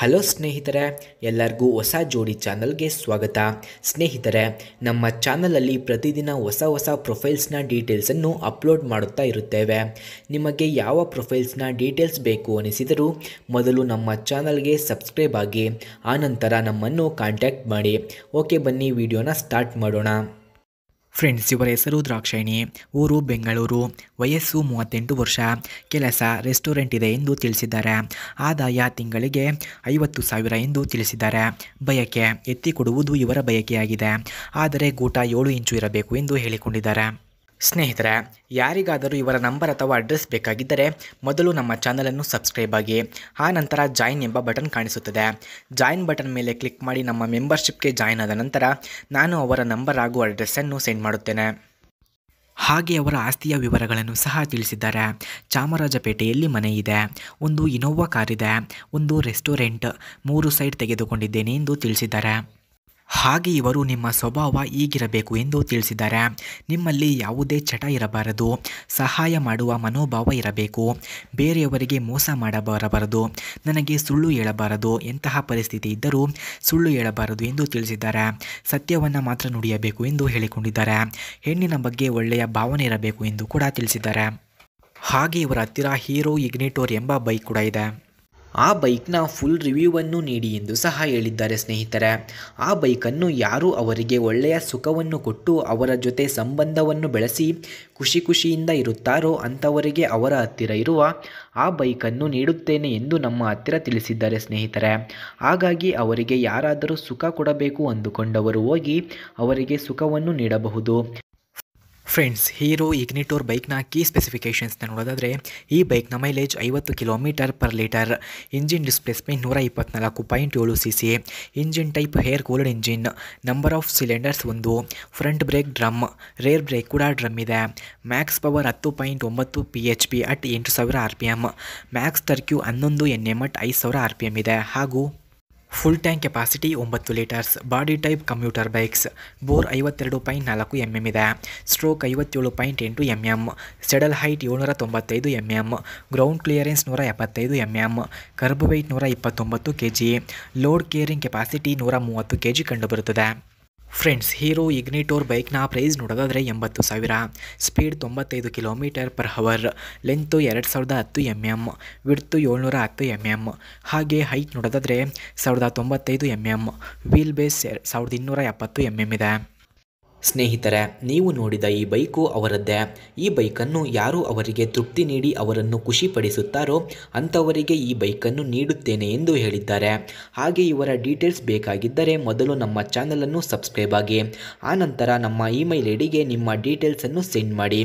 Hello ಸ್ನೇಹಿತರೆ, ಎಲ್ಲರಿಗೂ ಹೊಸ ಜೋಡಿ ಚಾನಲ್ಗೆ ಸ್ವಾಗತ. ಸ್ನೇಹಿತರೆ, ನಮ್ಮ ಚಾನಲಲ್ಲಿ ಪ್ರತಿದಿನ ಹೊಸ ಪ್ರೊಫೈಲ್ಸ್ನ ಡೀಟೇಲ್ಸನ್ನು ಅಪ್ಲೋಡ್ ಮಾಡುತ್ತಾ ಇರುತ್ತೇವೆ. ನಿಮಗೆ ಯಾವ ಪ್ರೊಫೈಲ್ಸ್ನ ಡೀಟೇಲ್ಸ್ ಬೇಕು ಅನಿಸಿದರೂ ಮೊದಲು ನಮ್ಮ ಚಾನಲ್ಗೆ ಸಬ್ಸ್ಕ್ರೈಬ್ ಆಗಿ ಆನಂತರ ನಮ್ಮನ್ನು ಕಾಂಟ್ಯಾಕ್ಟ್ ಮಾಡಿ. ಓಕೆ, ಬನ್ನಿ ವಿಡಿಯೋನ ಸ್ಟಾರ್ಟ್ ಮಾಡೋಣ. ಫ್ರೆಂಡ್ಸ್, ಇವರ ಹೆಸರು ದ್ರಾಕ್ಷಾಯಿಣಿ, ಊರು ಬೆಂಗಳೂರು, ವಯಸ್ಸು 38 ವರ್ಷ, ಕೆಲಸ ರೆಸ್ಟೋರೆಂಟ್ ಇದೆ ಎಂದು ತಿಳಿಸಿದ್ದಾರೆ. ಆದಾಯ ತಿಂಗಳಿಗೆ 50,000 ಎಂದು ತಿಳಿಸಿದ್ದಾರೆ. ಬಯಕೆ ಎತ್ತಿ ಕೊಡುವುದು ಇವರ ಬಯಕೆಯಾಗಿದೆ. ಆದರೆ ಗೂಟ 7 ಇಂಚು ಇರಬೇಕು ಎಂದು ಹೇಳಿಕೊಂಡಿದ್ದಾರೆ. ಸ್ನೇಹಿತರೆ, ಯಾರಿಗಾದರೂ ಇವರ ನಂಬರ್ ಅಥವಾ ಅಡ್ರೆಸ್ ಬೇಕಾಗಿದ್ದರೆ ಮೊದಲು ನಮ್ಮ ಚಾನಲನ್ನು ಸಬ್ಸ್ಕ್ರೈಬ್ ಆಗಿ ಆ ನಂತರ ಜಾಯಿನ್ ಎಂಬ ಬಟನ್ ಕಾಣಿಸುತ್ತದೆ. ಜಾಯಿನ್ ಬಟನ್ ಮೇಲೆ ಕ್ಲಿಕ್ ಮಾಡಿ ನಮ್ಮ ಮೆಂಬರ್ಶಿಪ್ಗೆ ಜಾಯಿನ್ ಆದ ನಂತರ ನಾನು ಅವರ ನಂಬರ್ ಹಾಗೂ ಅಡ್ರೆಸ್ಸನ್ನು ಸೆಂಡ್ ಮಾಡುತ್ತೇನೆ. ಹಾಗೆ ಅವರ ಆಸ್ತಿಯ ವಿವರಗಳನ್ನು ಸಹ ತಿಳಿಸಿದ್ದಾರೆ. ಚಾಮರಾಜಪೇಟೆಯಲ್ಲಿ ಮನೆ ಇದೆ, ಒಂದು ಇನೋವಾ ಕಾರ್ ಇದೆ, ಒಂದು ರೆಸ್ಟೋರೆಂಟ್, 3 ಸೈಟ್ ತೆಗೆದುಕೊಂಡಿದ್ದೇನೆ ಎಂದು ತಿಳಿಸಿದ್ದಾರೆ. ಹಾಗೆ ಇವರು ನಿಮ್ಮ ಸ್ವಭಾವ ಹೀಗಿರಬೇಕು ಎಂದು ತಿಳಿಸಿದ್ದಾರೆ. ನಿಮ್ಮಲ್ಲಿ ಯಾವುದೇ ಚಟ ಇರಬಾರದು, ಸಹಾಯ ಮಾಡುವ ಮನೋಭಾವ ಇರಬೇಕು, ಬೇರೆಯವರಿಗೆ ಮೋಸ ಮಾಡಬಾರಬಾರದು, ನನಗೆ ಸುಳ್ಳು ಹೇಳಬಾರದು, ಎಂತಹ ಪರಿಸ್ಥಿತಿ ಇದ್ದರೂ ಸುಳ್ಳು ಹೇಳಬಾರದು ಎಂದು ತಿಳಿಸಿದ್ದಾರೆ. ಸತ್ಯವನ್ನು ಮಾತ್ರ ನುಡಿಯಬೇಕು ಎಂದು ಹೇಳಿಕೊಂಡಿದ್ದಾರೆ. ಹೆಣ್ಣಿನ ಬಗ್ಗೆ ಒಳ್ಳೆಯ ಭಾವನೆ ಇರಬೇಕು ಎಂದು ಕೂಡ ತಿಳಿಸಿದ್ದಾರೆ. ಹಾಗೆ ಇವರ ಹತ್ತಿರ ಹೀರೋ ಇಗ್ನಿಟೋರ್ ಎಂಬ ಬೈಕ್ ಕೂಡ ಇದೆ. ಆ ಬೈಕ್ನ ಫುಲ್ ರಿವ್ಯೂವನ್ನು ನೀಡಿ ಎಂದು ಸಹ ಹೇಳಿದ್ದಾರೆ. ಸ್ನೇಹಿತರೆ, ಆ ಬೈಕನ್ನು ಯಾರು ಅವರಿಗೆ ಒಳ್ಳೆಯ ಸುಖವನ್ನು ಕೊಟ್ಟು ಅವರ ಜೊತೆ ಸಂಬಂಧವನ್ನು ಬೆಳೆಸಿ ಖುಷಿಯಿಂದ ಇರುತ್ತಾರೋ ಅಂಥವರಿಗೆ ಅವರ ಹತ್ತಿರ ಇರುವ ಆ ಬೈಕನ್ನು ನೀಡುತ್ತೇನೆ ಎಂದು ನಮ್ಮ ಹತ್ತಿರ ತಿಳಿಸಿದ್ದಾರೆ. ಸ್ನೇಹಿತರೆ, ಹಾಗಾಗಿ ಅವರಿಗೆ ಯಾರಾದರೂ ಸುಖ ಕೊಡಬೇಕು ಅಂದುಕೊಂಡವರು ಹೋಗಿ ಅವರಿಗೆ ಸುಖವನ್ನು ನೀಡಬಹುದು. ಫ್ರೆಂಡ್ಸ್, ಹೀರೋ ಇಗ್ನಿಟೋರ್ ಬೈಕ್ನ ಕೀ ಸ್ಪೆಸಿಫಿಕೇಷನ್ಸ್ನ ನೋಡೋದಾದರೆ ಈ ಬೈಕ್ನ ಮೈಲೇಜ್ 50 km/ಲೀಟರ್, engine displacement 124.7 cc, engine type air cooled engine, number of cylinders 1, front brake drum, rear brake ಕೂಡ ಡ್ರಮ್ ಇದೆ, max power 10.9 PHP at 8000 RPM, max torque 11 Nm at 5000 RPM ಇದೆ. ಹಾಗೂ full tank capacity 9 litres. Body type commuter bikes. Bore 52.4 mm ಇದೆ. Stroke 57.8 mm. Saddle height 795 mm. Ground clearance 175 mm. Kerb weight 129 kg. Load caring capacity 130 kg ಕಂಡುಬರುತ್ತದೆ. Friends, hero ಇಗ್ನಿಟೋರ್ ಬೈಕ್ನ price ನೋಡೋದಾದರೆ 80,000. Speed 95 km/h. Length 2010 mm, width 710 mm. ಹಾಗೆ height ನೋಡೋದಾದರೆ 1095 mm, wheel base 1270 mm ಇದೆ. ಸ್ನೇಹಿತರೆ, ನೀವು ನೋಡಿದ ಈ ಬೈಕು ಅವರದ್ದೇ. ಈ ಬೈಕನ್ನು ಯಾರು ಅವರಿಗೆ ತೃಪ್ತಿ ನೀಡಿ ಅವರನ್ನು ಖುಷಿಪಡಿಸುತ್ತಾರೋ ಅಂಥವರಿಗೆ ಈ ಬೈಕನ್ನು ನೀಡುತ್ತೇನೆ ಎಂದು ಹೇಳಿದ್ದಾರೆ. ಹಾಗೆ ಇವರ ಡೀಟೇಲ್ಸ್ ಬೇಕಾಗಿದ್ದರೆ ಮೊದಲು ನಮ್ಮ ಚಾನಲನ್ನು ಸಬ್ಸ್ಕ್ರೈಬ್ ಆಗಿ ಆನಂತರ ನಮ್ಮ ಇಮೇಲ್ ಐಡಿಗೆ ನಿಮ್ಮ ಡೀಟೇಲ್ಸನ್ನು ಸೆಂಡ್ ಮಾಡಿ.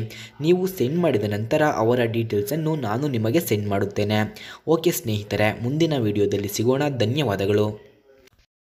ನೀವು ಸೆಂಡ್ ಮಾಡಿದ ನಂತರ ಅವರ ಡೀಟೇಲ್ಸನ್ನು ನಾನು ನಿಮಗೆ ಸೆಂಡ್ ಮಾಡುತ್ತೇನೆ. ಓಕೆ ಸ್ನೇಹಿತರೆ, ಮುಂದಿನ ವಿಡಿಯೋದಲ್ಲಿ ಸಿಗೋಣ. ಧನ್ಯವಾದಗಳು.